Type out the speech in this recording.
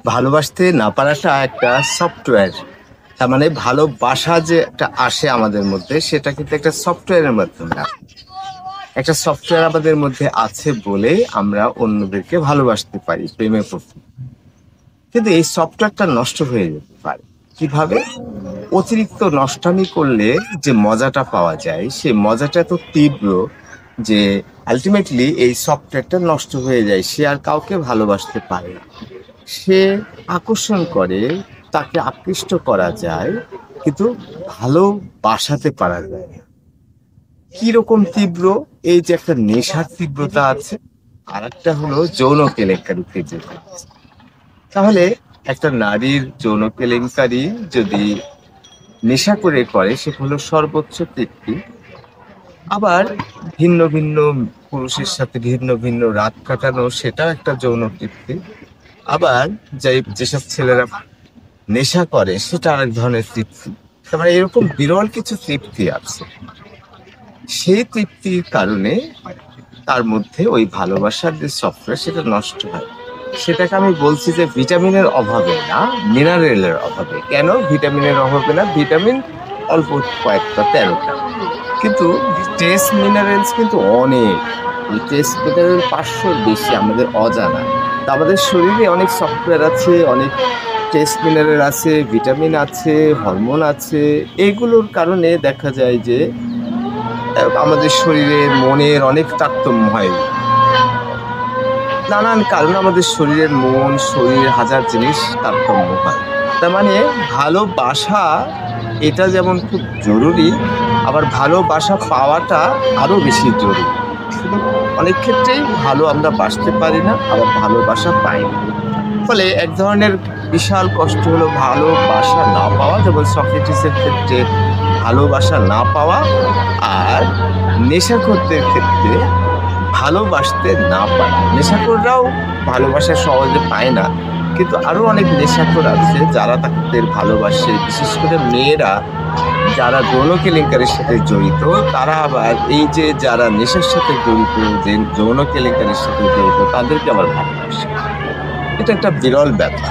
ভালোবাসতে না পারাটা একটা সফটওয়্যার। তার মানে ভালোবাসা যে একটা আসে আমাদের মধ্যে সেটা কিন্তু একটা সফটওয়্যারের মাধ্যমে আসে। একটা সফটওয়্যার আমাদের মধ্যে আছে বলে আমরা অন্যদেরকে ভালোবাসতে পারি, প্রেমে পড়তে পারি। কিন্তু এই সফটওয়্যারটা নষ্ট হয়ে যেতে পারে। কিভাবে? অতিরিক্ত নষ্টামি করলে যে মজাটা পাওয়া যায় সেই মজাটা এত তীব্র যে আলটিমেটলি এই সফটওয়্যারটা নষ্ট হয়ে যায়, সে আর কাউকে ভালোবাসতে পারে না। সে আকর্ষণ করে, তাকে আকৃষ্ট করা যায়, কিন্তু ভালোবাসাতে পারা যায় না। কিরকম তীব্র? এই যে একটা নেশার তীব্রতা আছে, আর একটা হলো যৌন কেলেঙ্কারির তীব্রতা আছে। তাহলে একটা নারীর যৌন কেলেঙ্কারি যদি নেশা করে সে হলো সর্বোচ্চ তৃপ্তি। আবার ভিন্ন ভিন্ন পুরুষের সাথে ভিন্ন ভিন্ন রাত কাটানো, সেটাও একটা যৌন তৃপ্তি। আবার যেসব ছেলেরা নেশা করে সেটা আরেক ধরনের তৃপ্তি। তারপরে এরকম বিরল কিছু তৃপ্তি আছে। সেই তৃপ্তির কারণে তার মধ্যে ওই ভালোবাসার যে সফটওয়্যার সেটা নষ্ট হয়। সেটাকে আমি বলছি যে ভিটামিনের অভাবে না, মিনারেলের অভাবে। কেন ভিটামিনের অভাবে না? ভিটামিন অল্প কয়েকটা, 13টা, কিন্তু ট্রেস মিনারেলস কিন্তু অনেক। এই ট্রেস মিনারেল 500-র বেশি আমাদের অজানা। তা আমাদের শরীরে অনেক সফটওয়্যার আছে, অনেক ট্রেস মিনারেল আছে, ভিটামিন আছে, হরমোন আছে। এগুলোর কারণে দেখা যায় যে আমাদের শরীরে মনের অনেক তারতম্য হয়। নানান কারণে আমাদের শরীরের মন, শরীর, হাজার জিনিস তারতম্য হয়। তার মানে ভালোবাসা এটা যেমন খুব জরুরি, আবার ভালোবাসা পাওয়াটা আরো বেশি জরুরি। শুধু অনেক ক্ষেত্রেই ভালো আমরা বাসতে পারি না, আবার ভালোবাসা পাই না। ফলে এক ধরনের বিশাল কষ্ট হলো ভালোবাসা না পাওয়া, যেমন সক্রেটিসের ক্ষেত্রে ভালোবাসা না পাওয়া, আর নেশাখোরদের ক্ষেত্রে ভালোবাসতে না পারা। নেশাখোররাও ভালোবাসা সহজে পায় না, কিন্তু আরো অনেক নেশাখোর আছে যারা তাদের ভালোবাসে। বিশেষ করে মেয়েরা যারা যৌন কেলেঙ্কারির সাথে জড়িত, তারা আবার এই যে যারা নেশার সাথে জড়িত, যে যৌন কেলেঙ্কারির সাথে জড়িত, তাদেরকে আবার ভালোবাসে। এটা একটা বিরল ব্যাপার।